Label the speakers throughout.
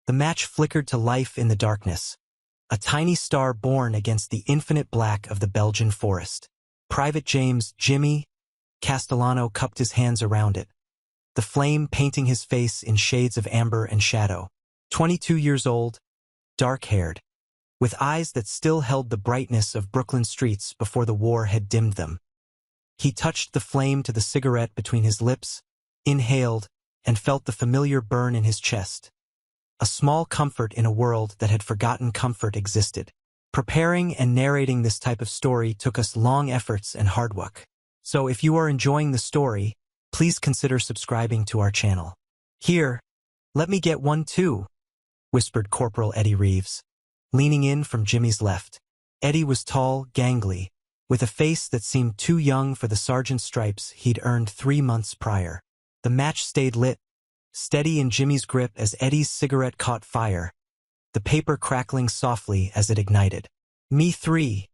Speaker 1: The match flickered to life in the darkness, a tiny star born against the infinite black of the Belgian forest. Private James Jimmy Castellano cupped his hands around it, the flame painting his face in shades of amber and shadow. 22 years old, dark-haired, with eyes that still held the brightness of Brooklyn streets before the war had dimmed them. He touched the flame to the cigarette between his lips, inhaled, and felt the familiar burn in his chest. A small comfort in a world that had forgotten comfort existed. Preparing and narrating this type of story took us long efforts and hard work. So if you are enjoying the story, please consider subscribing to our channel. Here, let me get one too, whispered Corporal Eddie Reeves, leaning in from Jimmy's left. Eddie was tall, gangly, with a face that seemed too young for the sergeant's stripes he'd earned 3 months prior. The match stayed lit, steady in Jimmy's grip as Eddie's cigarette caught fire, the paper crackling softly as it ignited. "Me 3,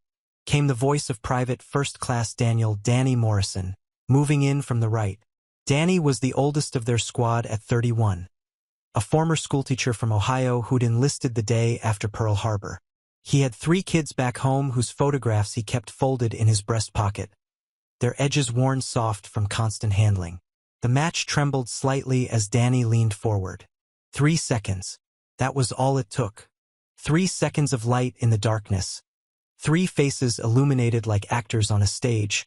Speaker 1: came the voice of Private First Class Danny Morrison, moving in from the right. Danny was the oldest of their squad at 31, a former schoolteacher from Ohio who'd enlisted the day after Pearl Harbor. He had 3 kids back home whose photographs he kept folded in his breast pocket, their edges worn soft from constant handling. The match trembled slightly as Danny leaned forward. 3 seconds. That was all it took. 3 seconds of light in the darkness. 3 faces illuminated like actors on a stage.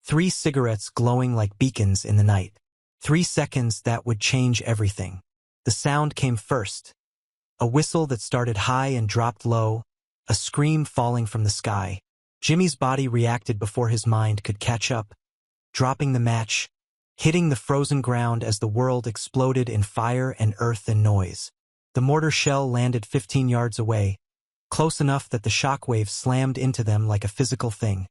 Speaker 1: 3 cigarettes glowing like beacons in the night. 3 seconds that would change everything. The sound came first. A whistle that started high and dropped low, a scream falling from the sky. Jimmy's body reacted before his mind could catch up, dropping the match, hitting the frozen ground as the world exploded in fire and earth and noise. The mortar shell landed 15 yards away, close enough that the shockwave slammed into them like a physical thing,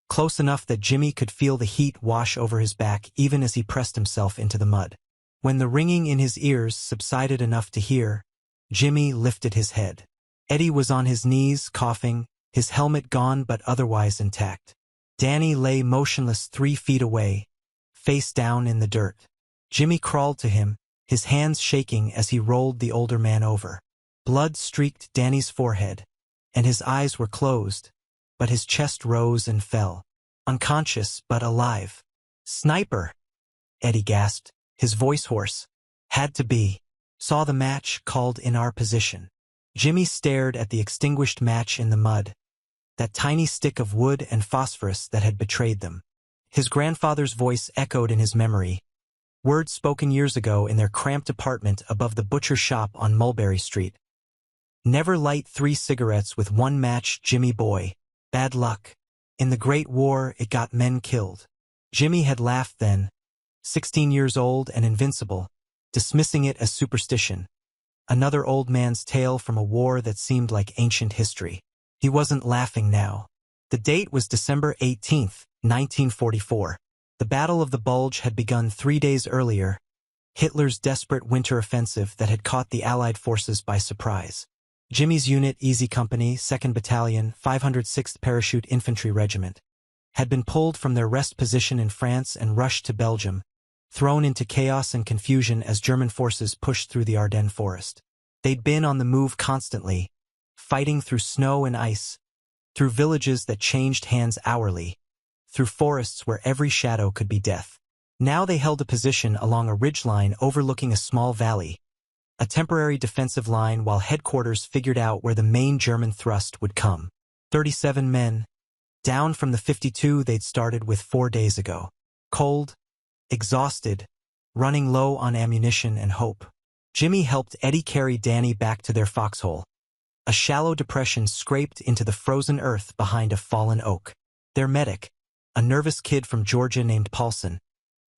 Speaker 1: close enough that Jimmy could feel the heat wash over his back even as he pressed himself into the mud. When the ringing in his ears subsided enough to hear, Jimmy lifted his head. Eddie was on his knees, coughing, his helmet gone but otherwise intact. Danny lay motionless 3 feet away, face down in the dirt. Jimmy crawled to him, his hands shaking as he rolled the older man over. Blood streaked Danny's forehead, and his eyes were closed, but his chest rose and fell, unconscious but alive. "Sniper!" Eddie gasped, his voice hoarse. "Had to be. Saw the match, called in our position." Jimmy stared at the extinguished match in the mud, that tiny stick of wood and phosphorus that had betrayed them. His grandfather's voice echoed in his memory, words spoken years ago in their cramped apartment above the butcher shop on Mulberry Street. "Never light 3 cigarettes with 1 match, Jimmy boy. Bad luck. In the Great War, it got men killed." Jimmy had laughed then, 16 years old and invincible, dismissing it as superstition. Another old man's tale from a war that seemed like ancient history. He wasn't laughing now. The date was December 18th, 1944. The Battle of the Bulge had begun 3 days earlier, Hitler's desperate winter offensive that had caught the Allied forces by surprise. Jimmy's unit, Easy Company, 2nd Battalion, 506th Parachute Infantry Regiment, had been pulled from their rest position in France and rushed to Belgium, thrown into chaos and confusion as German forces pushed through the Ardennes forest. They'd been on the move constantly, fighting through snow and ice, through villages that changed hands hourly, through forests where every shadow could be death. Now they held a position along a ridgeline overlooking a small valley, a temporary defensive line while headquarters figured out where the main German thrust would come. 37 men, down from the 52 they'd started with 4 days ago. Cold, exhausted, running low on ammunition and hope. Jimmy helped Eddie carry Danny back to their foxhole, a shallow depression scraped into the frozen earth behind a fallen oak. Their medic, a nervous kid from Georgia named Paulson,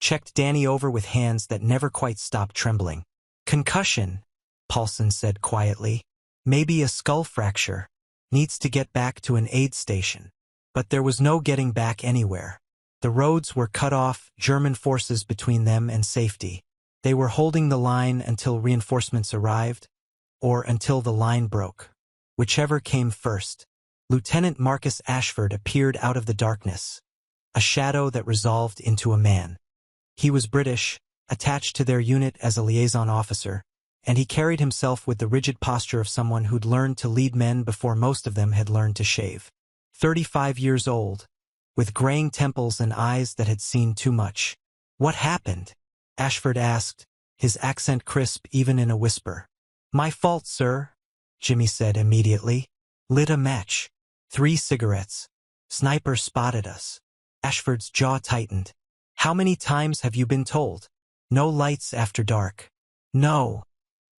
Speaker 1: checked Danny over with hands that never quite stopped trembling. "Concussion," Paulson said quietly. "Maybe a skull fracture. Needs to get back to an aid station." But there was no getting back anywhere. The roads were cut off, German forces between them and safety. They were holding the line until reinforcements arrived, or until the line broke. Whichever came first. Lieutenant Marcus Ashford appeared out of the darkness, a shadow that resolved into a man. He was British, attached to their unit as a liaison officer, and he carried himself with the rigid posture of someone who'd learned to lead men before most of them had learned to shave. 35 years old, with graying temples and eyes that had seen too much. "What happened?" Ashford asked, his accent crisp even in a whisper. "My fault, sir," Jimmy said immediately. "Lit a match. 3 cigarettes. Sniper spotted us." Ashford's jaw tightened. "How many times have you been told? No lights after dark." "No."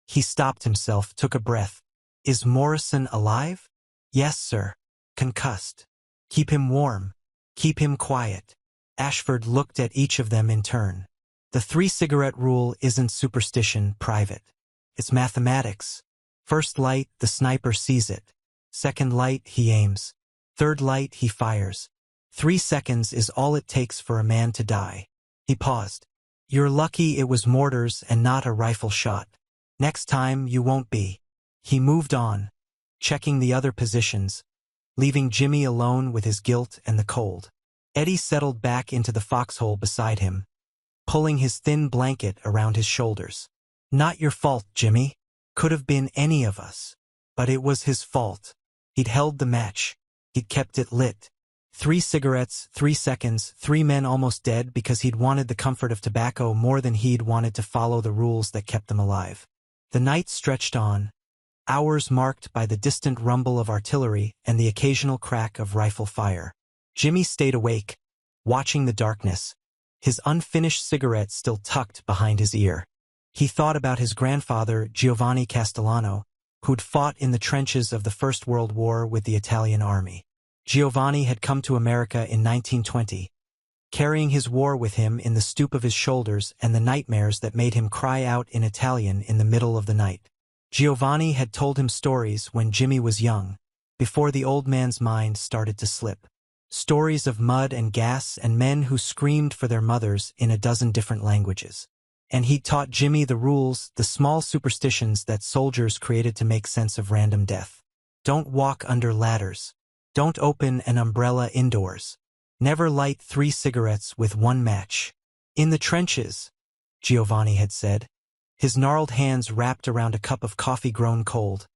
Speaker 1: He stopped himself, took a breath. "Is Morrison alive?" "Yes, sir. Concussed. Keep him warm. Keep him quiet." Ashford looked at each of them in turn. "The 3-cigarette rule isn't superstition, Private. It's mathematics. First light, the sniper sees it. Second light, he aims. Third light, he fires. 3 seconds is all it takes for a man to die." He paused. "You're lucky it was mortars and not a rifle shot. Next time you won't be." He moved on, checking the other positions, leaving Jimmy alone with his guilt and the cold. Eddie settled back into the foxhole beside him, pulling his thin blanket around his shoulders. "Not your fault, Jimmy. Could have been any of us. But it was his fault. He'd held the match. He'd kept it lit. 3 cigarettes, 3 seconds, 3 men almost dead because he'd wanted the comfort of tobacco more than he'd wanted to follow the rules that kept them alive." The night stretched on, hours marked by the distant rumble of artillery and the occasional crack of rifle fire. Jimmy stayed awake, watching the darkness, his unfinished cigarette still tucked behind his ear. He thought about his grandfather, Giovanni Castellano, who'd fought in the trenches of the First World War with the Italian army. Giovanni had come to America in 1920, carrying his war with him in the stoop of his shoulders and the nightmares that made him cry out in Italian in the middle of the night. Giovanni had told him stories when Jimmy was young, before the old man's mind started to slip. Stories of mud and gas and men who screamed for their mothers in a dozen different languages. And he'd taught Jimmy the rules, the small superstitions that soldiers created to make sense of random death. Don't walk under ladders. Don't open an umbrella indoors. Never light 3 cigarettes with 1 match. In the trenches, Giovanni had said, his gnarled hands wrapped around a cup of coffee grown cold.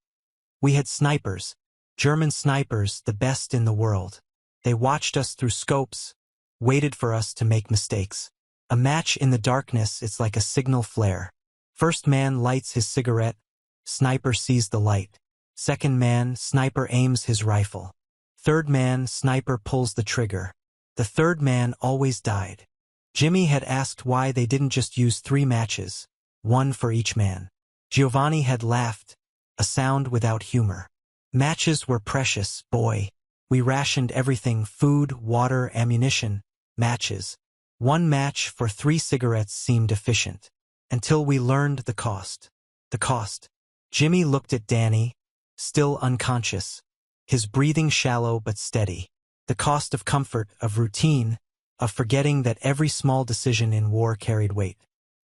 Speaker 1: We had snipers, German snipers, the best in the world. They watched us through scopes, waited for us to make mistakes. A match in the darkness, it's like a signal flare. First man lights his cigarette, sniper sees the light. Second man, sniper aims his rifle. Third man, sniper pulls the trigger. The third man always died. Jimmy had asked why they didn't just use 3 matches, 1 for each man. Giovanni had laughed, a sound without humor. Matches were precious, boy. We rationed everything: food, water, ammunition, matches. 1 match for 3 cigarettes seemed efficient. Until we learned the cost. The cost. Jimmy looked at Danny, still unconscious, his breathing shallow but steady. The cost of comfort, of routine, of forgetting that every small decision in war carried weight.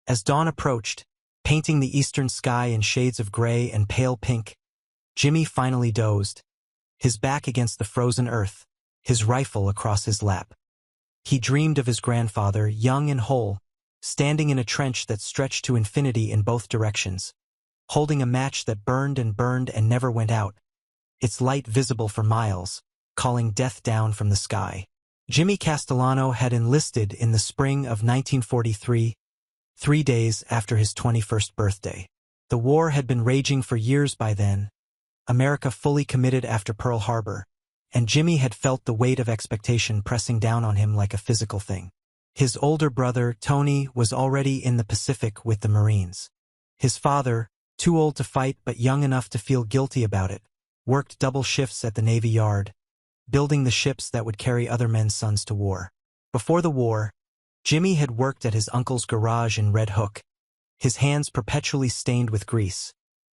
Speaker 1: As dawn approached, painting the eastern sky in shades of gray and pale pink, Jimmy finally dozed, his back against the frozen earth, his rifle across his lap. He dreamed of his grandfather, young and whole, standing in a trench that stretched to infinity in both directions, holding a match that burned and never went out, its light visible for miles, calling death down from the sky. Jimmy Castellano had enlisted in the spring of 1943, 3 days after his 21st birthday. The war had been raging for years by then, America fully committed after Pearl Harbor, and Jimmy had felt the weight of expectation pressing down on him like a physical thing. His older brother, Tony, was already in the Pacific with the Marines. His father, too old to fight but young enough to feel guilty about it, worked double shifts at the Navy Yard, building the ships that would carry other men's sons to war. Before the war, Jimmy had worked at his uncle's garage in Red Hook, his hands perpetually stained with grease,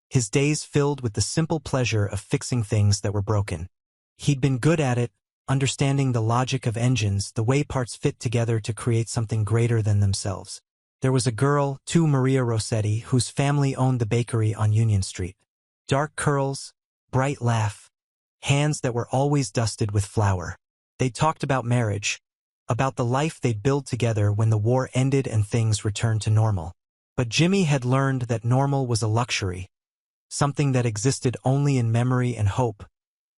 Speaker 1: his days filled with the simple pleasure of fixing things that were broken. He'd been good at it, understanding the logic of engines, the way parts fit together to create something greater than themselves. There was a girl, too, Maria Rossetti, whose family owned the bakery on Union Street. Dark curls, bright laugh, hands that were always dusted with flour. They talked about marriage, about the life they'd build together when the war ended and things returned to normal. But Jimmy had learned that normal was a luxury, something that existed only in memory and hope,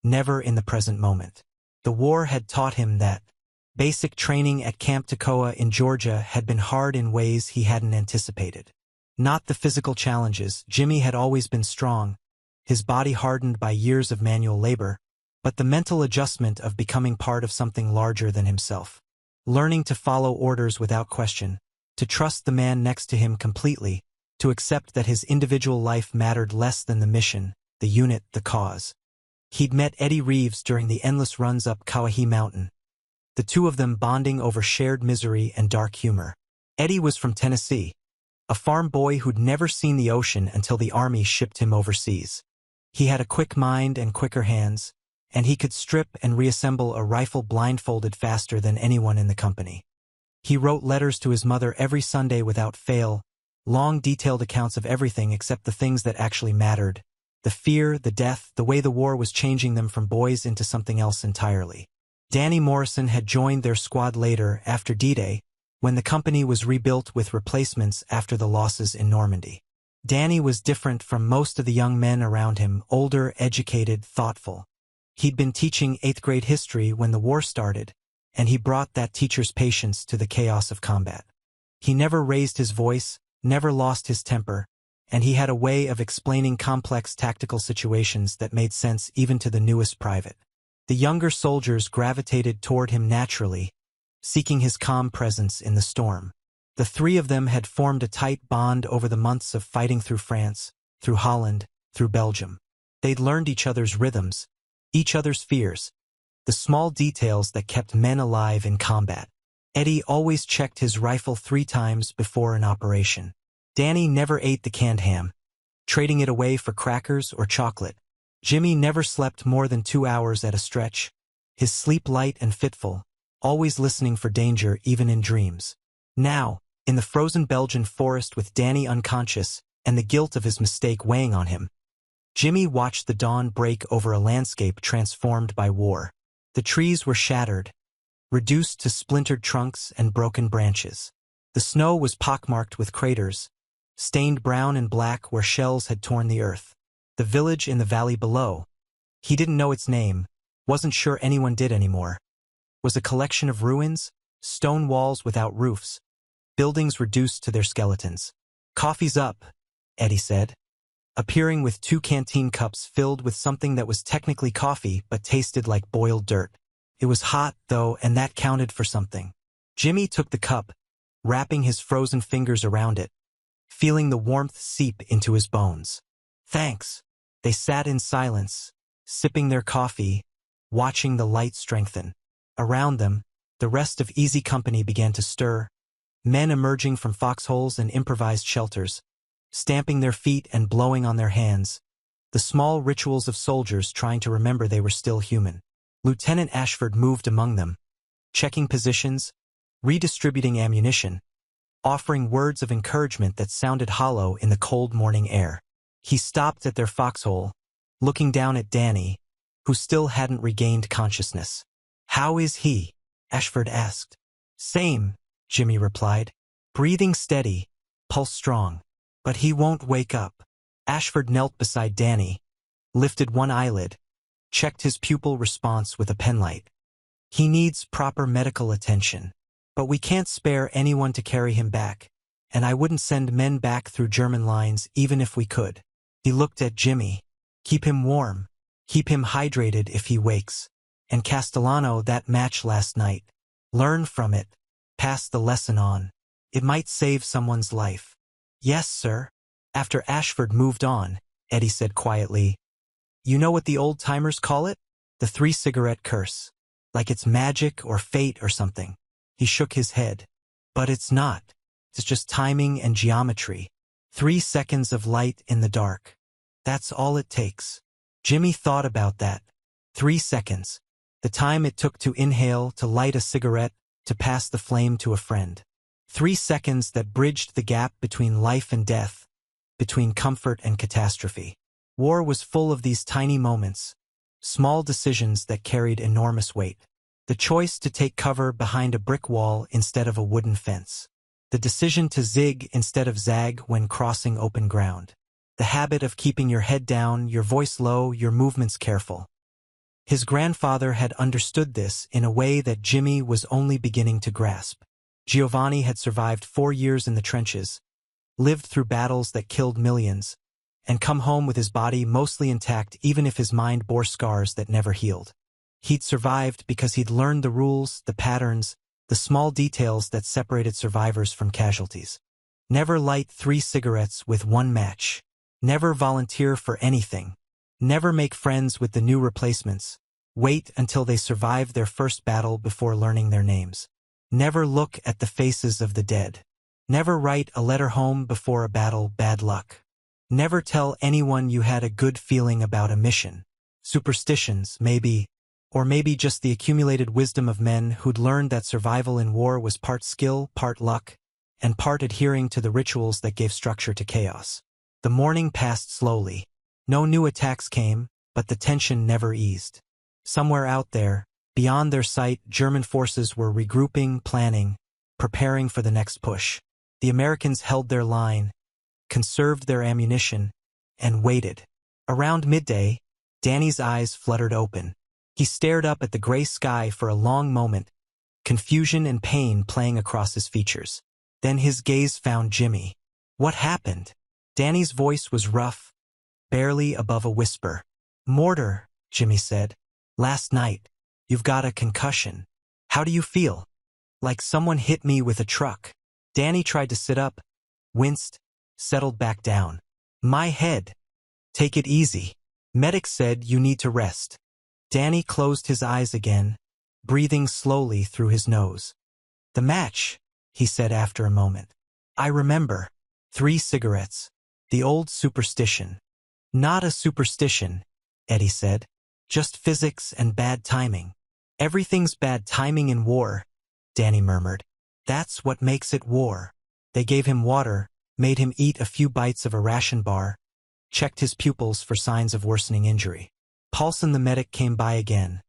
Speaker 1: never in the present moment. The war had taught him that basic training at Camp Toccoa in Georgia had been hard in ways he hadn't anticipated. Not the physical challenges. Jimmy had always been strong, his body hardened by years of manual labor, but the mental adjustment of becoming part of something larger than himself. Learning to follow orders without question, to trust the man next to him completely, to accept that his individual life mattered less than the mission, the unit, the cause. He'd met Eddie Reeves during the endless runs up Kauai Mountain, the two of them bonding over shared misery and dark humor. Eddie was from Tennessee, a farm boy who'd never seen the ocean until the Army shipped him overseas. He had a quick mind and quicker hands, and he could strip and reassemble a rifle blindfolded faster than anyone in the company. He wrote letters to his mother every Sunday without fail, long detailed accounts of everything except the things that actually mattered, the fear, the death, the way the war was changing them from boys into something else entirely. Danny Morrison had joined their squad later, after D-Day, when the company was rebuilt with replacements after the losses in Normandy. Danny was different from most of the young men around him, older, educated, thoughtful. He'd been teaching 8th grade history when the war started, and he brought that teacher's patience to the chaos of combat. He never raised his voice, never lost his temper, and he had a way of explaining complex tactical situations that made sense even to the newest private. The younger soldiers gravitated toward him naturally, seeking his calm presence in the storm. The three of them had formed a tight bond over the months of fighting through France, through Holland, through Belgium. They'd learned each other's rhythms, each other's fears, the small details that kept men alive in combat. Eddie always checked his rifle 3 times before an operation. Danny never ate the canned ham, trading it away for crackers or chocolate. Jimmy never slept more than 2 hours at a stretch, his sleep light and fitful, always listening for danger even in dreams. Now, in the frozen Belgian forest with Danny unconscious and the guilt of his mistake weighing on him, Jimmy watched the dawn break over a landscape transformed by war. The trees were shattered, reduced to splintered trunks and broken branches. The snow was pockmarked with craters, stained brown and black where shells had torn the earth. The village in the valley below, he didn't know its name, wasn't sure anyone did anymore, was a collection of ruins, stone walls without roofs, buildings reduced to their skeletons. "Coffee's up," Eddie said, appearing with 2 canteen cups filled with something that was technically coffee but tasted like boiled dirt. It was hot, though, and that counted for something. Jimmy took the cup, wrapping his frozen fingers around it, feeling the warmth seep into his bones. "Thanks." They sat in silence, sipping their coffee, watching the light strengthen. Around them, the rest of Easy Company began to stir, men emerging from foxholes and improvised shelters, stamping their feet and blowing on their hands, the small rituals of soldiers trying to remember they were still human. Lieutenant Ashford moved among them, checking positions, redistributing ammunition, offering words of encouragement that sounded hollow in the cold morning air. He stopped at their foxhole, looking down at Danny, who still hadn't regained consciousness. "How is he?" Ashford asked. "Same," Jimmy replied, breathing steady, pulse strong. "But he won't wake up." Ashford knelt beside Danny, lifted one eyelid, checked his pupil response with a penlight. "He needs proper medical attention. But we can't spare anyone to carry him back, and I wouldn't send men back through German lines even if we could." He looked at Jimmy. "Keep him warm. Keep him hydrated if he wakes. And Castellano, that match last night. Learn from it. Pass the lesson on. It might save someone's life." "Yes, sir." After Ashford moved on, Eddie said quietly, "You know what the old-timers call it? The 3-cigarette curse. Like it's magic or fate or something." He shook his head. "But it's not. It's just timing and geometry. 3 seconds of light in the dark. That's all it takes." Jimmy thought about that. 3 seconds. The time it took to inhale, to light a cigarette, to pass the flame to a friend. 3 seconds that bridged the gap between life and death, between comfort and catastrophe. War was full of these tiny moments, small decisions that carried enormous weight. The choice to take cover behind a brick wall instead of a wooden fence. The decision to zig instead of zag when crossing open ground. The habit of keeping your head down, your voice low, your movements careful. His grandfather had understood this in a way that Jimmy was only beginning to grasp. Giovanni had survived 4 years in the trenches, lived through battles that killed millions, and come home with his body mostly intact even if his mind bore scars that never healed. He'd survived because he'd learned the rules, the patterns, the small details that separated survivors from casualties. Never light 3 cigarettes with 1 match. Never volunteer for anything. Never make friends with the new replacements. Wait until they survive their first battle before learning their names. Never look at the faces of the dead. Never write a letter home before a battle, bad luck. Never tell anyone you had a good feeling about a mission. Superstitions, maybe, or maybe just the accumulated wisdom of men who'd learned that survival in war was part skill, part luck, and part adhering to the rituals that gave structure to chaos. The morning passed slowly. No new attacks came, but the tension never eased. Somewhere out there, beyond their sight, German forces were regrouping, planning, preparing for the next push. The Americans held their line, conserved their ammunition, and waited. Around midday, Danny's eyes fluttered open. He stared up at the gray sky for a long moment, confusion and pain playing across his features. Then his gaze found Jimmy. What happened? Danny's voice was rough, barely above a whisper. Mortar, Jimmy said. Last night. You've got a concussion. How do you feel? Like someone hit me with a truck. Danny tried to sit up, winced, settled back down. My head. Take it easy. Medic said you need to rest. Danny closed his eyes again, breathing slowly through his nose. The match, he said after a moment. I remember. 3 cigarettes. The old superstition. Not a superstition, Eddie said. Just physics and bad timing. Everything's bad timing in war, Danny murmured. That's what makes it war. They gave him water, made him eat a few bites of a ration bar, checked his pupils for signs of worsening injury. Paulson the medic came by again.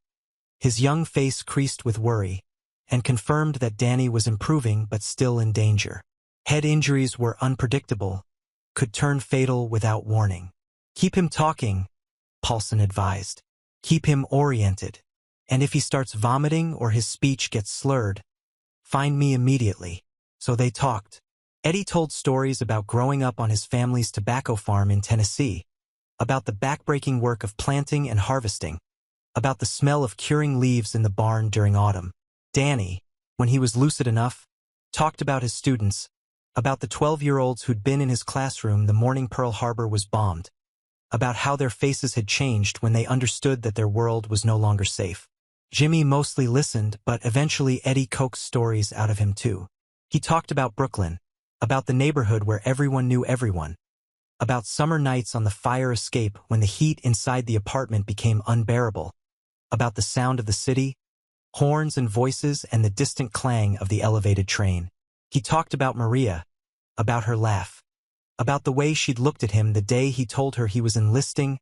Speaker 1: His young face creased with worry, and confirmed that Danny was improving but still in danger. Head injuries were unpredictable, could turn fatal without warning. Keep him talking, Paulson advised. Keep him oriented. And if he starts vomiting or his speech gets slurred, find me immediately. So they talked. Eddie told stories about growing up on his family's tobacco farm in Tennessee, about the backbreaking work of planting and harvesting, about the smell of curing leaves in the barn during autumn. Danny, when he was lucid enough, talked about his students, about the 12-year-olds who'd been in his classroom the morning Pearl Harbor was bombed, about how their faces had changed when they understood that their world was no longer safe. Jimmy mostly listened, but eventually Eddie coaxed stories out of him too. He talked about Brooklyn, about the neighborhood where everyone knew everyone, about summer nights on the fire escape when the heat inside the apartment became unbearable, about the sound of the city, horns and voices and the distant clang of the elevated train. He talked about Maria, about her laugh, about the way she'd looked at him the day he told her he was enlisting,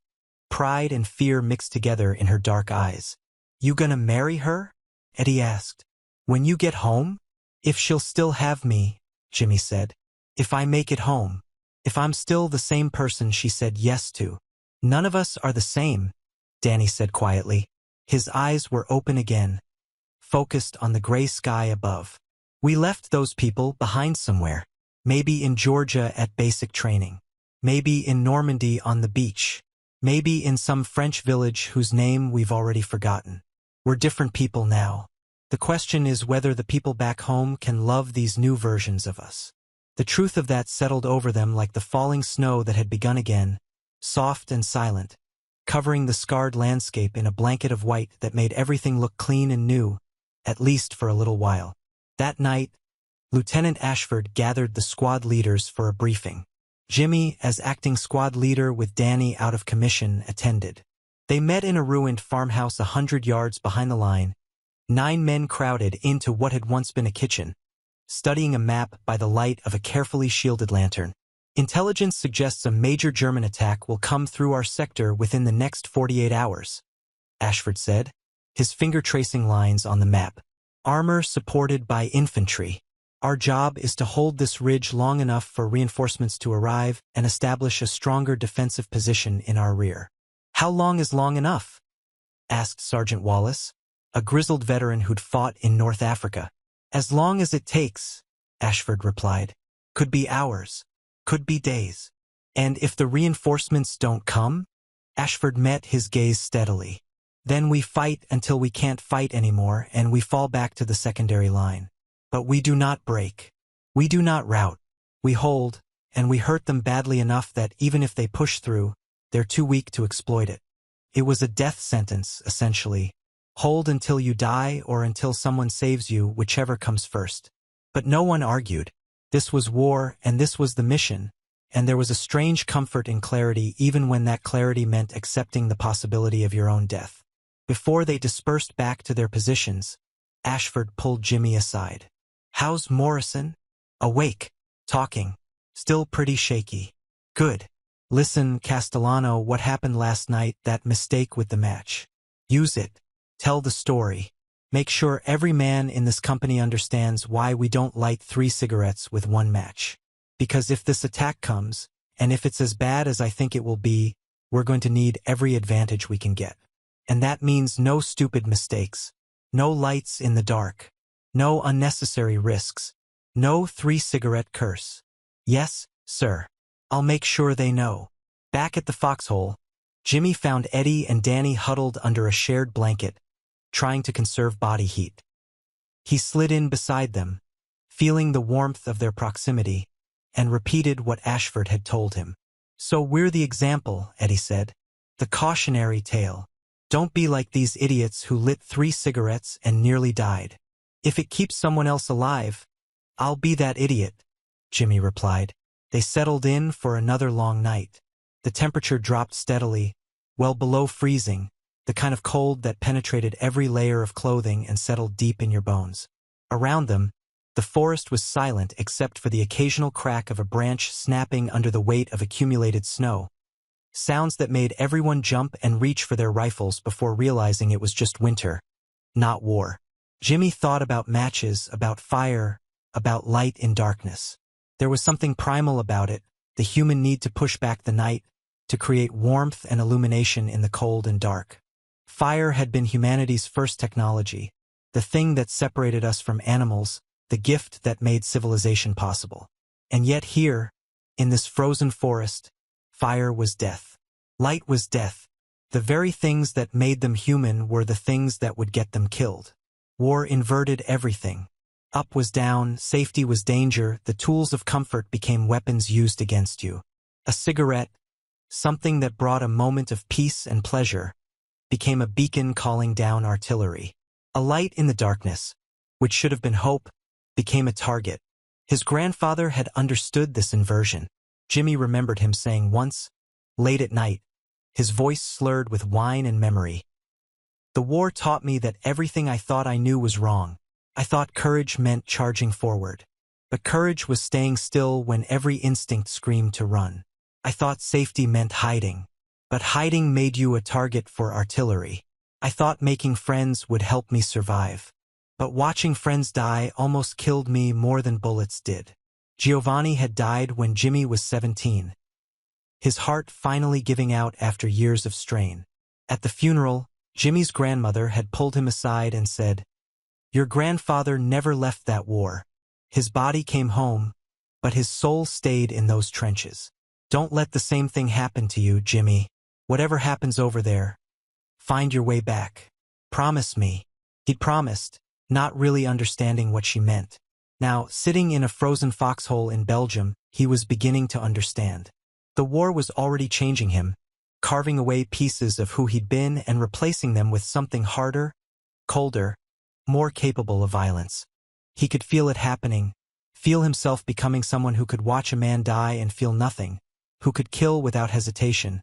Speaker 1: pride and fear mixed together in her dark eyes. You gonna marry her? Eddie asked. When you get home? If she'll still have me, Jimmy said. If I make it home. If I'm still the same person she said yes to. None of us are the same, Danny said quietly. His eyes were open again, focused on the gray sky above. We left those people behind somewhere. Maybe in Georgia at basic training. Maybe in Normandy on the beach. Maybe in some French village whose name we've already forgotten. We're different people now. The question is whether the people back home can love these new versions of us. The truth of that settled over them like the falling snow that had begun again, soft and silent, covering the scarred landscape in a blanket of white that made everything look clean and new, at least for a little while. That night, Lieutenant Ashford gathered the squad leaders for a briefing. Jimmy, as acting squad leader with Danny out of commission, attended. They met in a ruined farmhouse 100 yards behind the line. 9 men crowded into what had once been a kitchen, studying a map by the light of a carefully shielded lantern. Intelligence suggests a major German attack will come through our sector within the next 48 hours, Ashford said, his finger tracing lines on the map. Armor supported by infantry. Our job is to hold this ridge long enough for reinforcements to arrive and establish a stronger defensive position in our rear." "How long is long enough?" asked Sergeant Wallace, a grizzled veteran who'd fought in North Africa. "As long as it takes," Ashford replied. "Could be hours, could be days." "And if the reinforcements don't come?" Ashford met his gaze steadily. "Then we fight until we can't fight anymore and we fall back to the secondary line. But we do not break. We do not rout. We hold, and we hurt them badly enough that even if they push through, they're too weak to exploit it." It was a death sentence, essentially. Hold until you die or until someone saves you, whichever comes first. But no one argued. This was war, and this was the mission, and there was a strange comfort in clarity even when that clarity meant accepting the possibility of your own death. Before they dispersed back to their positions, Ashford pulled Jimmy aside. "How's Morrison?" "Awake. Talking. Still pretty shaky." "Good. Listen, Castellano, what happened last night, that mistake with the match. Use it. Tell the story. Make sure every man in this company understands why we don't light 3 cigarettes with 1 match. Because if this attack comes, and if it's as bad as I think it will be, we're going to need every advantage we can get. And that means no stupid mistakes, no lights in the dark, no unnecessary risks, no 3-cigarette curse." "Yes, sir. I'll make sure they know." Back at the foxhole, Jimmy found Eddie and Danny huddled under a shared blanket, trying to conserve body heat. He slid in beside them, feeling the warmth of their proximity, and repeated what Ashford had told him. "So we're the example," Eddie said. "The cautionary tale. Don't be like these idiots who lit 3 cigarettes and nearly died. If it keeps someone else alive, I'll be that idiot," Jimmy replied. They settled in for another long night. The temperature dropped steadily, well below freezing, the kind of cold that penetrated every layer of clothing and settled deep in your bones. Around them, the forest was silent except for the occasional crack of a branch snapping under the weight of accumulated snow. Sounds that made everyone jump and reach for their rifles before realizing it was just winter, not war. Jimmy thought about matches, about fire, about light in darkness. There was something primal about it, the human need to push back the night, to create warmth and illumination in the cold and dark. Fire had been humanity's first technology, the thing that separated us from animals, the gift that made civilization possible. And yet here, in this frozen forest, fire was death. Light was death. The very things that made them human were the things that would get them killed. War inverted everything. Up was down, safety was danger, the tools of comfort became weapons used against you. A cigarette, something that brought a moment of peace and pleasure, became a beacon calling down artillery. A light in the darkness, which should have been hope, became a target. His grandfather had understood this inversion. Jimmy remembered him saying once, late at night, his voice slurred with wine and memory. "The war taught me that everything I thought I knew was wrong. I thought courage meant charging forward. But courage was staying still when every instinct screamed to run. I thought safety meant hiding. But hiding made you a target for artillery. I thought making friends would help me survive. But watching friends die almost killed me more than bullets did." Giovanni had died when Jimmy was 17. His heart finally giving out after years of strain. At the funeral, Jimmy's grandmother had pulled him aside and said, "Your grandfather never left that war. His body came home, but his soul stayed in those trenches. Don't let the same thing happen to you, Jimmy. Whatever happens over there, find your way back. Promise me." He'd promised, not really understanding what she meant. Now, sitting in a frozen foxhole in Belgium, he was beginning to understand. The war was already changing him, carving away pieces of who he'd been and replacing them with something harder, colder, more capable of violence. He could feel it happening, feel himself becoming someone who could watch a man die and feel nothing, who could kill without hesitation,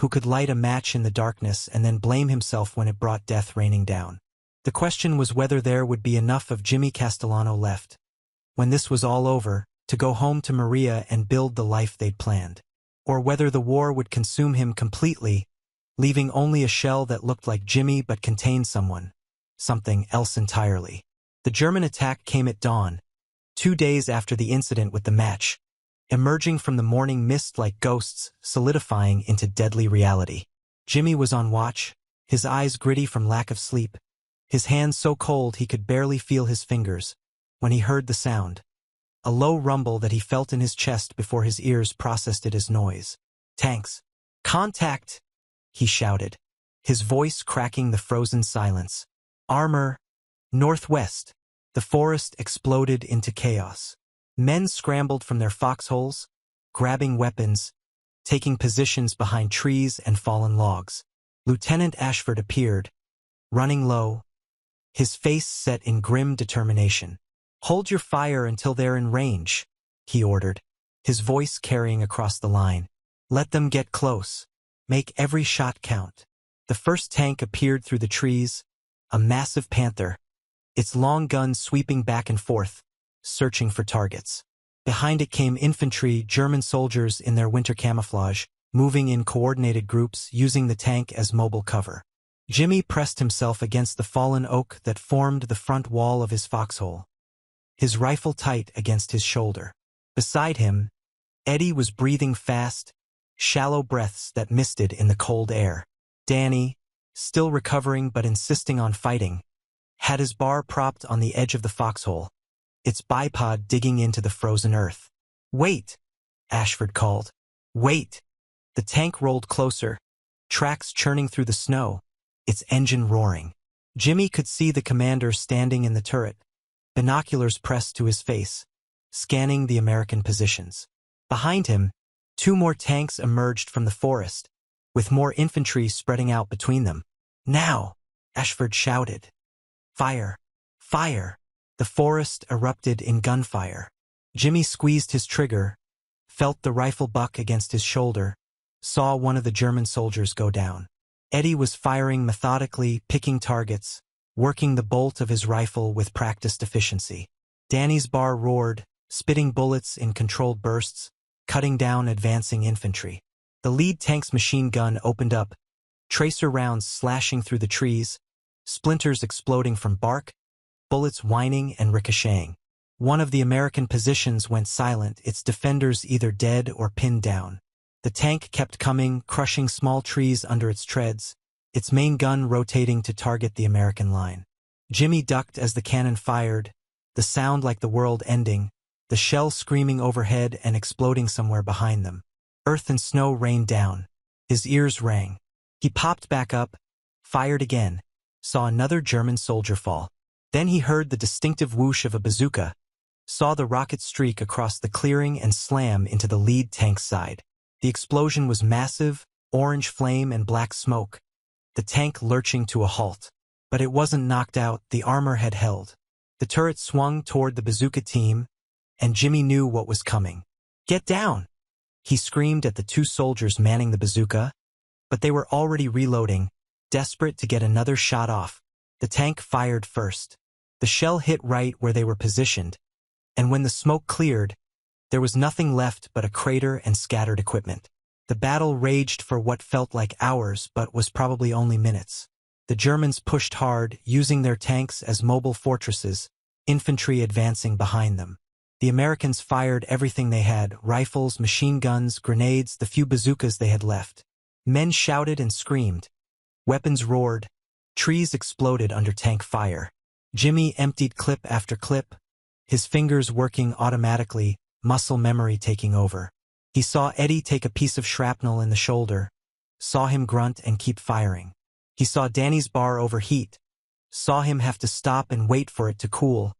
Speaker 1: who could light a match in the darkness and then blame himself when it brought death raining down. The question was whether there would be enough of Jimmy Castellano left, when this was all over, to go home to Maria and build the life they'd planned. Or whether the war would consume him completely, leaving only a shell that looked like Jimmy but contained something else entirely. The German attack came at dawn, 2 days after the incident with the match, emerging from the morning mist like ghosts, solidifying into deadly reality. Jimmy was on watch, his eyes gritty from lack of sleep, his hands so cold he could barely feel his fingers, when he heard the sound. A low rumble that he felt in his chest before his ears processed it as noise. "Tanks! Contact!" he shouted, his voice cracking the frozen silence. "Armor! Northwest!" The forest exploded into chaos. Men scrambled from their foxholes, grabbing weapons, taking positions behind trees and fallen logs. Lieutenant Ashford appeared, running low, his face set in grim determination. "Hold your fire until they're in range," he ordered, his voice carrying across the line. "Let them get close. Make every shot count." The first tank appeared through the trees, a massive panther, its long gun sweeping back and forth, searching for targets. Behind it came infantry, German soldiers in their winter camouflage, moving in coordinated groups, using the tank as mobile cover. Jimmy pressed himself against the fallen oak that formed the front wall of his foxhole, his rifle tight against his shoulder. Beside him, Eddie was breathing fast, shallow breaths that misted in the cold air. Danny, still recovering but insisting on fighting, had his bar propped on the edge of the foxhole, its bipod digging into the frozen earth. "Wait!" Ashford called. "Wait!" The tank rolled closer, tracks churning through the snow, its engine roaring. Jimmy could see the commander standing in the turret, binoculars pressed to his face, scanning the American positions. Behind him, 2 more tanks emerged from the forest, with more infantry spreading out between them. "Now!" Ashford shouted. "Fire! Fire!" The forest erupted in gunfire. Jimmy squeezed his trigger, felt the rifle buck against his shoulder, saw one of the German soldiers go down. Eddie was firing methodically, picking targets, working the bolt of his rifle with practiced efficiency. Danny's bar roared, spitting bullets in controlled bursts, cutting down advancing infantry. The lead tank's machine gun opened up, tracer rounds slashing through the trees, splinters exploding from bark, bullets whining and ricocheting. One of the American positions went silent, its defenders either dead or pinned down. The tank kept coming, crushing small trees under its treads, its main gun rotating to target the American line. Jimmy ducked as the cannon fired, the sound like the world ending, the shell screaming overhead and exploding somewhere behind them. Earth and snow rained down. His ears rang. He popped back up, fired again, saw another German soldier fall. Then he heard the distinctive whoosh of a bazooka, saw the rocket streak across the clearing and slam into the lead tank's side. The explosion was massive, orange flame and black smoke, the tank lurching to a halt. But it wasn't knocked out, the armor had held. The turret swung toward the bazooka team, and Jimmy knew what was coming. "Get down!" he screamed at the 2 soldiers manning the bazooka, but they were already reloading, desperate to get another shot off. The tank fired first. The shell hit right where they were positioned, and when the smoke cleared, there was nothing left but a crater and scattered equipment. The battle raged for what felt like hours but was probably only minutes. The Germans pushed hard, using their tanks as mobile fortresses, infantry advancing behind them. The Americans fired everything they had, rifles, machine guns, grenades, the few bazookas they had left. Men shouted and screamed. Weapons roared. Trees exploded under tank fire. Jimmy emptied clip after clip, his fingers working automatically, muscle memory taking over. He saw Eddie take a piece of shrapnel in the shoulder, saw him grunt and keep firing. He saw Danny's bar overheat, saw him have to stop and wait for it to cool,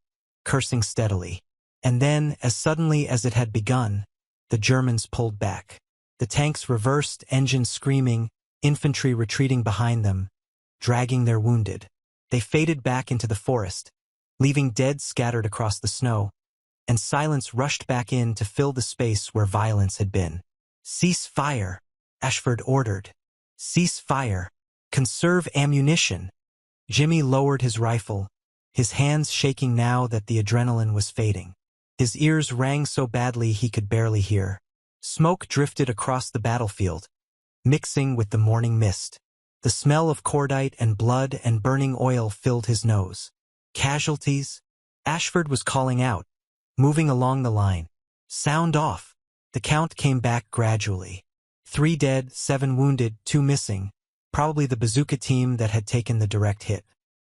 Speaker 1: cursing steadily. And then, as suddenly as it had begun, the Germans pulled back. The tanks reversed, engines screaming, infantry retreating behind them, dragging their wounded. They faded back into the forest, leaving dead scattered across the snow, and silence rushed back in to fill the space where violence had been. "Cease fire," Ashford ordered. "Cease fire. Conserve ammunition." Jimmy lowered his rifle, his hands shaking now that the adrenaline was fading. His ears rang so badly he could barely hear. Smoke drifted across the battlefield, mixing with the morning mist. The smell of cordite and blood and burning oil filled his nose. "Casualties?" Ashford was calling out, moving along the line. Sound off. The count came back gradually. 3 dead, 7 wounded, 2 missing, probably the bazooka team that had taken the direct hit.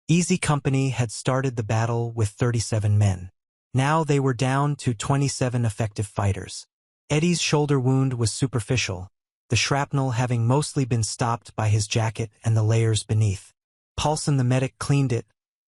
Speaker 1: Easy Company had started the battle with 37 men. Now they were down to 27 effective fighters. Eddie's shoulder wound was superficial, the shrapnel having mostly been stopped by his jacket and the layers beneath. Paulson the medic cleaned it,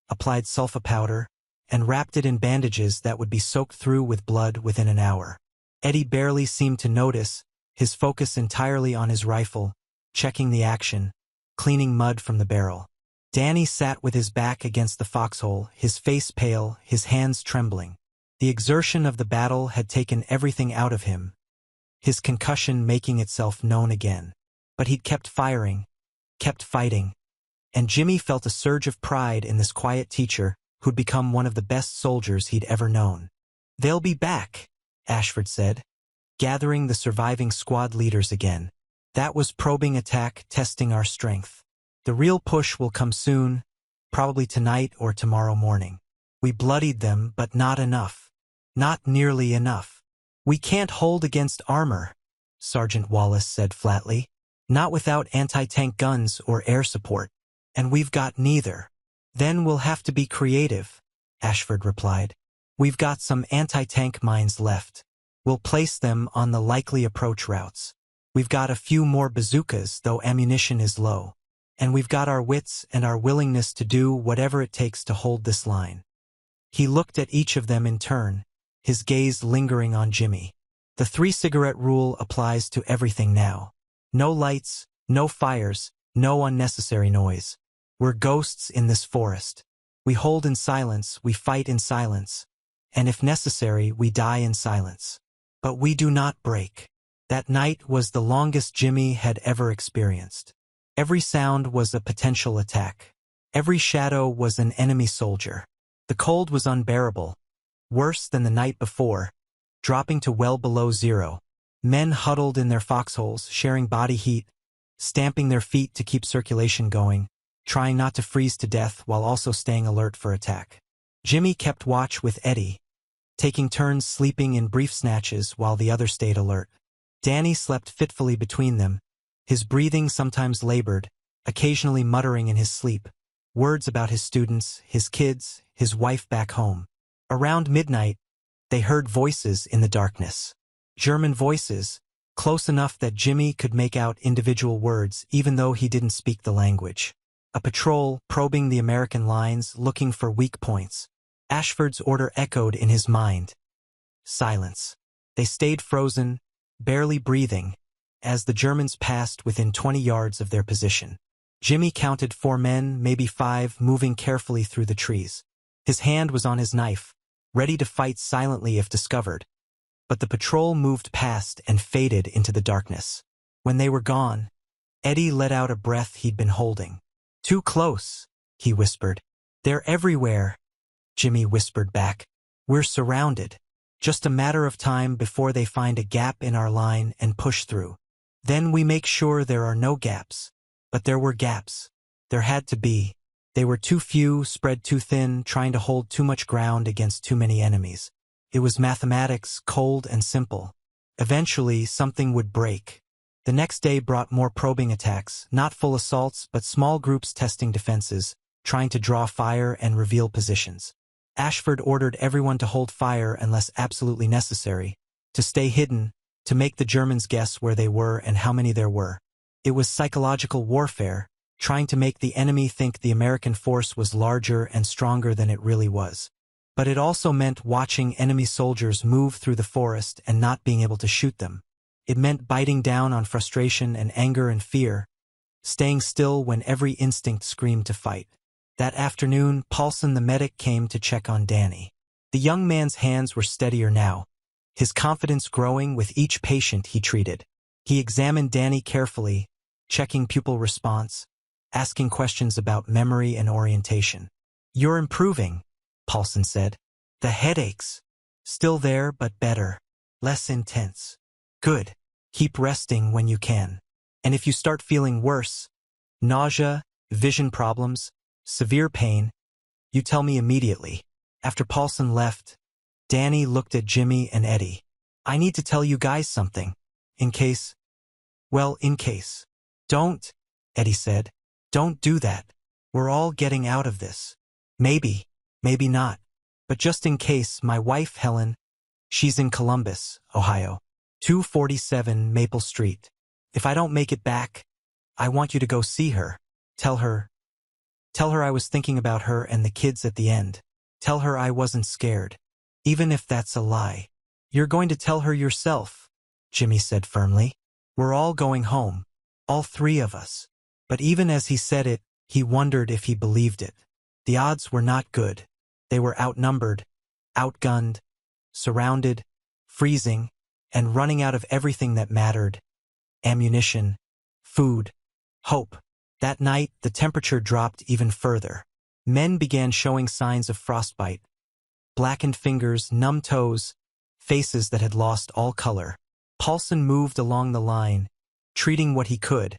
Speaker 1: applied sulfa powder, and wrapped it in bandages that would be soaked through with blood within an hour. Eddie barely seemed to notice, his focus entirely on his rifle, checking the action, cleaning mud from the barrel. Danny sat with his back against the foxhole, his face pale, his hands trembling. The exertion of the battle had taken everything out of him, his concussion making itself known again. But he'd kept firing, kept fighting, and Jimmy felt a surge of pride in this quiet teacher who'd become one of the best soldiers he'd ever known. "They'll be back," Ashford said, gathering the surviving squad leaders again. "That was probing attack, testing our strength. The real push will come soon, probably tonight or tomorrow morning. We bloodied them, but not enough. Not nearly enough. We can't hold against armor," Sergeant Wallace said flatly. "Not without anti-tank guns or air support. And we've got neither." "Then we'll have to be creative," Ashford replied. "We've got some anti-tank mines left. We'll place them on the likely approach routes. We've got a few more bazookas, though ammunition is low. And we've got our wits and our willingness to do whatever it takes to hold this line." He looked at each of them in turn, his gaze lingering on Jimmy. "The 3-cigarette rule applies to everything now. No lights, no fires, no unnecessary noise. We're ghosts in this forest. We hold in silence, we fight in silence, and if necessary, we die in silence. But we do not break." That night was the longest Jimmy had ever experienced. Every sound was a potential attack. Every shadow was an enemy soldier. The cold was unbearable, worse than the night before, dropping to well below zero. Men huddled in their foxholes, sharing body heat, stamping their feet to keep circulation going, trying not to freeze to death while also staying alert for attack. Jimmy kept watch with Eddie, taking turns sleeping in brief snatches while the other stayed alert. Danny slept fitfully between them, his breathing sometimes labored, occasionally muttering in his sleep, words about his students, his kids, his wife back home. Around midnight, they heard voices in the darkness. German voices, close enough that Jimmy could make out individual words even though he didn't speak the language. A patrol probing the American lines, looking for weak points. Ashford's order echoed in his mind. Silence. They stayed frozen, barely breathing, as the Germans passed within 20 yards of their position. Jimmy counted 4 men, maybe 5, moving carefully through the trees. His hand was on his knife, ready to fight silently if discovered. But the patrol moved past and faded into the darkness. When they were gone, Eddie let out a breath he'd been holding. "Too close," he whispered. "They're everywhere," Jimmy whispered back. "We're surrounded. Just a matter of time before they find a gap in our line and push through. Then we make sure there are no gaps." But there were gaps. There had to be. They were too few, spread too thin, trying to hold too much ground against too many enemies. It was mathematics, cold and simple. Eventually, something would break. The next day brought more probing attacks, not full assaults, but small groups testing defenses, trying to draw fire and reveal positions. Ashford ordered everyone to hold fire unless absolutely necessary, to stay hidden, to make the Germans guess where they were and how many there were. It was psychological warfare, trying to make the enemy think the American force was larger and stronger than it really was. But it also meant watching enemy soldiers move through the forest and not being able to shoot them. It meant biting down on frustration and anger and fear, staying still when every instinct screamed to fight. That afternoon, Paulson the medic came to check on Danny. The young man's hands were steadier now, his confidence growing with each patient he treated. He examined Danny carefully, checking pupil response, asking questions about memory and orientation. "You're improving," Paulson said. "The headaches, still there but better, less intense. Good. Keep resting when you can. And if you start feeling worse, nausea, vision problems, severe pain, you tell me immediately." After Paulson left, Danny looked at Jimmy and Eddie. I need to tell you guys something. In case. Don't, Eddie said. Don't do that. We're all getting out of this. Maybe not. But just in case, my wife, Helen, she's in Columbus, Ohio. 247 Maple Street. If I don't make it back, I want you to go see her. Tell her I was thinking about her and the kids at the end. Tell her I wasn't scared. Even if that's a lie. You're going to tell her yourself, Jimmy said firmly. We're all going home. All three of us. But even as he said it, he wondered if he believed it. The odds were not good. They were outnumbered, outgunned, surrounded, freezing, and running out of everything that mattered. Ammunition, food, hope. That night, the temperature dropped even further. Men began showing signs of frostbite. Blackened fingers, numb toes, faces that had lost all color. Paulson moved along the line, treating what he could.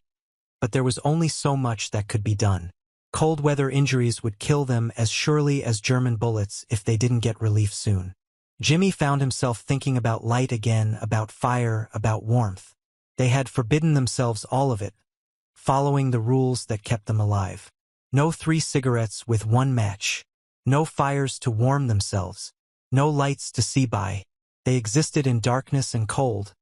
Speaker 1: But there was only so much that could be done. Cold weather injuries would kill them as surely as German bullets if they didn't get relief soon. Jimmy found himself thinking about light again, about fire, about warmth. They had forbidden themselves all of it, following the rules that kept them alive. No 3 cigarettes with 1 match. No fires to warm themselves. No lights to see by. They existed in darkness and cold,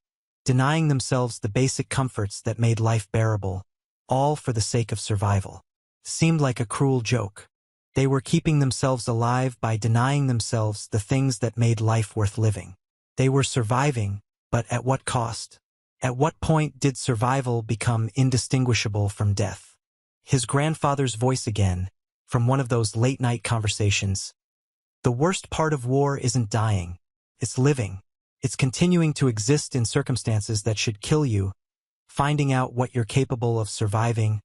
Speaker 1: denying themselves the basic comforts that made life bearable, all for the sake of survival. Seemed like a cruel joke. They were keeping themselves alive by denying themselves the things that made life worth living. They were surviving, but at what cost? At what point did survival become indistinguishable from death? His grandfather's voice again, from one of those late-night conversations. The worst part of war isn't dying. It's living. It's continuing to exist in circumstances that should kill you, finding out what you're capable of surviving,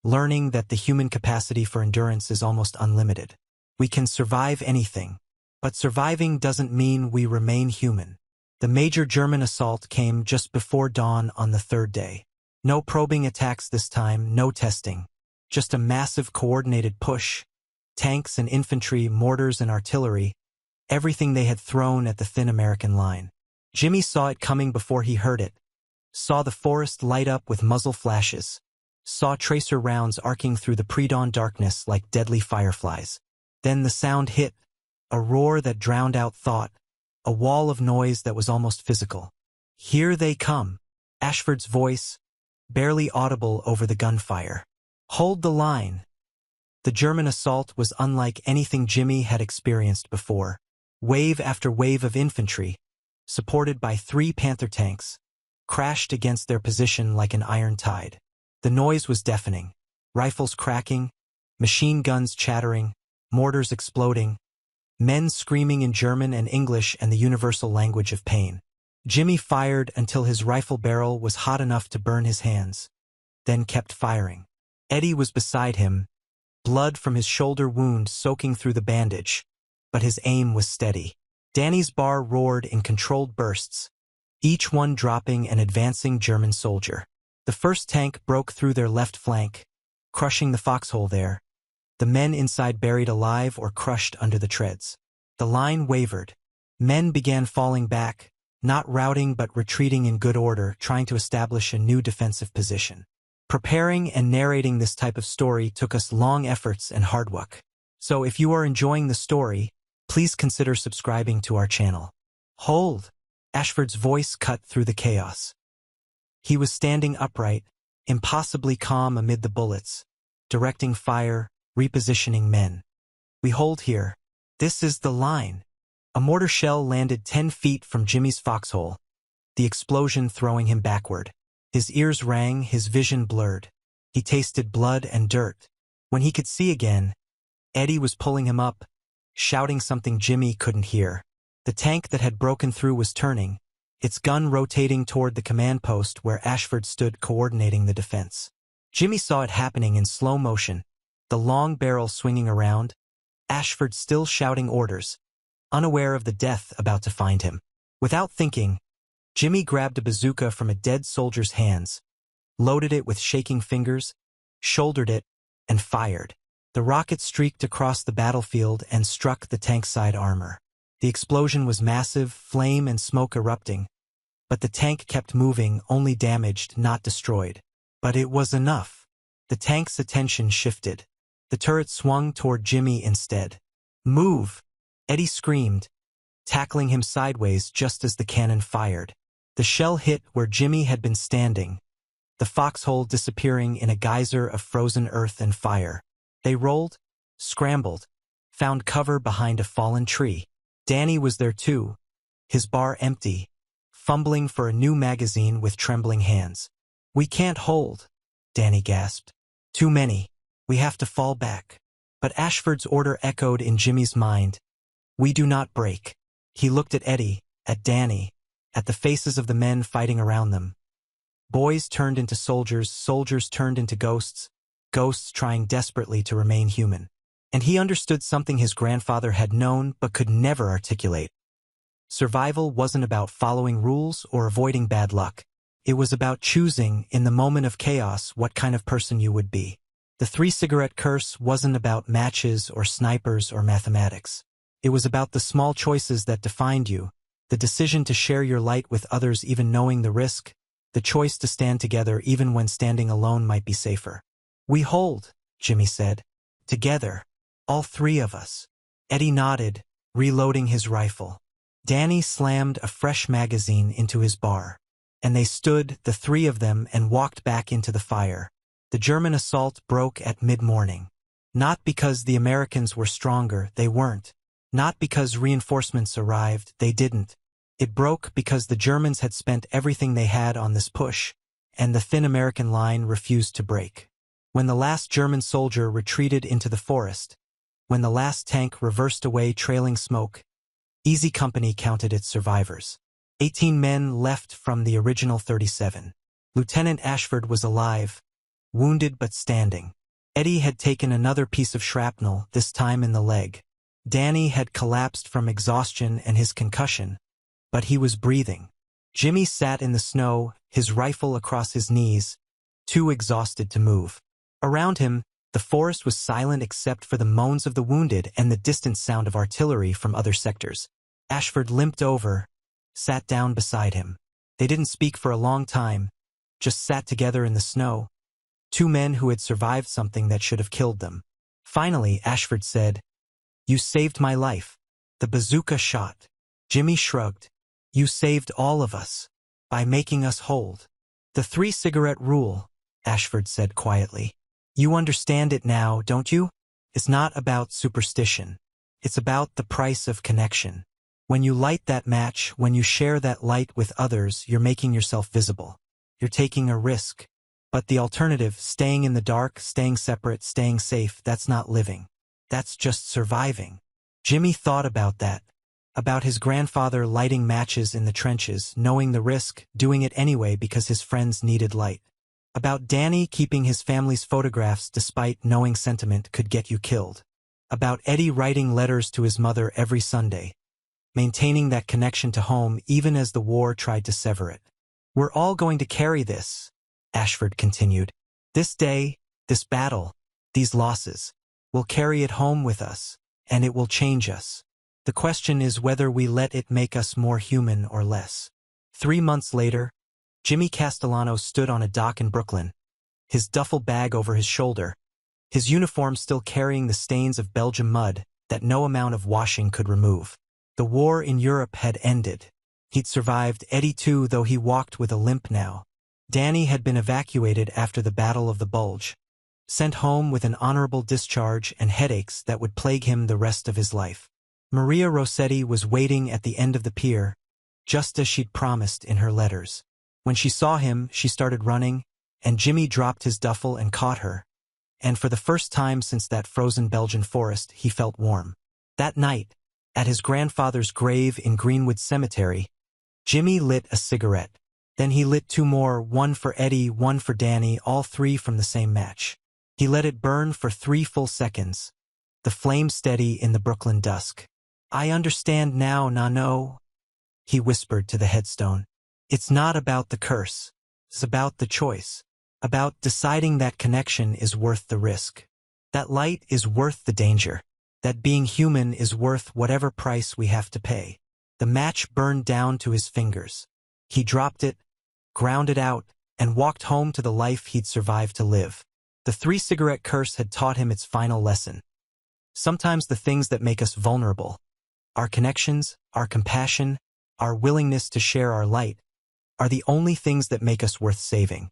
Speaker 1: learning that the human capacity for endurance is almost unlimited. We can survive anything, but surviving doesn't mean we remain human. The major German assault came just before dawn on the 3rd day. No probing attacks this time, no testing. Just a massive coordinated push. Tanks and infantry, mortars and artillery, everything they had thrown at the thin American line. Jimmy saw it coming before he heard it. Saw the forest light up with muzzle flashes. Saw tracer rounds arcing through the pre-dawn darkness like deadly fireflies. Then the sound hit, a roar that drowned out thought, a wall of noise that was almost physical. Here they come. Ashford's voice, barely audible over the gunfire. Hold the line. The German assault was unlike anything Jimmy had experienced before. Wave after wave of infantry, supported by 3 Panther tanks, crashed against their position like an iron tide. The noise was deafening. Rifles cracking, machine guns chattering, mortars exploding, men screaming in German and English and the universal language of pain. Jimmy fired until his rifle barrel was hot enough to burn his hands, then kept firing. Eddie was beside him, blood from his shoulder wound soaking through the bandage, but his aim was steady. Danny's bar roared in controlled bursts, each one dropping an advancing German soldier. The first tank broke through their left flank, crushing the foxhole there. The men inside buried alive or crushed under the treads. The line wavered. Men began falling back, not routing but retreating in good order, trying to establish a new defensive position. Preparing and narrating this type of story took us long efforts and hard work. So if you are enjoying the story, please consider subscribing to our channel. Hold! Ashford's voice cut through the chaos. He was standing upright, impossibly calm amid the bullets, directing fire, repositioning men. We hold here. This is the line. A mortar shell landed 10 feet from Jimmy's foxhole, the explosion throwing him backward. His ears rang, his vision blurred. He tasted blood and dirt. When he could see again, Eddie was pulling him up, shouting something Jimmy couldn't hear. The tank that had broken through was turning, its gun rotating toward the command post where Ashford stood coordinating the defense. Jimmy saw it happening in slow motion, the long barrel swinging around, Ashford still shouting orders, unaware of the death about to find him. Without thinking, Jimmy grabbed a bazooka from a dead soldier's hands, loaded it with shaking fingers, shouldered it, and fired. The rocket streaked across the battlefield and struck the tank side armor. The explosion was massive, flame and smoke erupting. But the tank kept moving, only damaged, not destroyed. But it was enough. The tank's attention shifted. The turret swung toward Jimmy instead. "Move!" Eddie screamed, tackling him sideways just as the cannon fired. The shell hit where Jimmy had been standing, the foxhole disappearing in a geyser of frozen earth and fire. They rolled, scrambled, found cover behind a fallen tree. Danny was there too, his bar empty, fumbling for a new magazine with trembling hands. "We can't hold," Danny gasped. "Too many. We have to fall back." But Ashford's order echoed in Jimmy's mind. "We do not break." He looked at Eddie, at Danny, at the faces of the men fighting around them. Boys turned into soldiers, soldiers turned into ghosts, ghosts trying desperately to remain human. And he understood something his grandfather had known but could never articulate. Survival wasn't about following rules or avoiding bad luck. It was about choosing, in the moment of chaos, what kind of person you would be. The three-cigarette curse wasn't about matches or snipers or mathematics. It was about the small choices that defined you, the decision to share your light with others even knowing the risk, the choice to stand together even when standing alone might be safer. "We hold," Jimmy said. "Together. All three of us." Eddie nodded, reloading his rifle. Danny slammed a fresh magazine into his bar. And they stood, the three of them, and walked back into the fire. The German assault broke at mid-morning. Not because the Americans were stronger, they weren't. Not because reinforcements arrived, they didn't. It broke because the Germans had spent everything they had on this push, and the thin American line refused to break. When the last German soldier retreated into the forest, when the last tank reversed away trailing smoke, Easy Company counted its survivors. 18 men left from the original 37. Lieutenant Ashford was alive, wounded but standing. Eddie had taken another piece of shrapnel, this time in the leg. Danny had collapsed from exhaustion and his concussion, but he was breathing. Jimmy sat in the snow, his rifle across his knees, too exhausted to move. Around him, the forest was silent except for the moans of the wounded and the distant sound of artillery from other sectors. Ashford limped over, sat down beside him. They didn't speak for a long time, just sat together in the snow. Two men who had survived something that should have killed them. Finally, Ashford said, "You saved my life." The bazooka shot. Jimmy shrugged. "You saved all of us, by making us hold." "The three-cigarette rule," Ashford said quietly. "You understand it now, don't you? It's not about superstition. It's about the price of connection. When you light that match, when you share that light with others, you're making yourself visible. You're taking a risk. But the alternative, staying in the dark, staying separate, staying safe, that's not living. That's just surviving." Jimmy thought about that. About his grandfather lighting matches in the trenches, knowing the risk, doing it anyway because his friends needed light. About Danny keeping his family's photographs despite knowing sentiment could get you killed. About Eddie writing letters to his mother every Sunday, maintaining that connection to home even as the war tried to sever it. "We're all going to carry this," Ashford continued. "This day, this battle, these losses. We'll carry it home with us, and it will change us. The question is whether we let it make us more human or less." 3 months later, Jimmy Castellano stood on a dock in Brooklyn, his duffel bag over his shoulder, his uniform still carrying the stains of Belgian mud that no amount of washing could remove. The war in Europe had ended. He'd survived, Eddie too, though he walked with a limp now. Danny had been evacuated after the Battle of the Bulge, sent home with an honorable discharge and headaches that would plague him the rest of his life. Maria Rossetti was waiting at the end of the pier, just as she'd promised in her letters. When she saw him, she started running, and Jimmy dropped his duffel and caught her. And for the first time since that frozen Belgian forest, he felt warm. That night, at his grandfather's grave in Greenwood Cemetery, Jimmy lit a cigarette. Then he lit 2 more, one for Eddie, one for Danny, all 3 from the same match. He let it burn for 3 full seconds, the flame steady in the Brooklyn dusk. "I understand now, Nano," he whispered to the headstone. "It's not about the curse. It's about the choice. About deciding that connection is worth the risk. That light is worth the danger. that being human is worth whatever price we have to pay. The match burned down to his fingers. He dropped it, ground it out, and walked home to the life he'd survived to live. The three-cigarette curse had taught him its final lesson. Sometimes the things that make us vulnerable, our connections, our compassion, our willingness to share our light, are the only things that make us worth saving.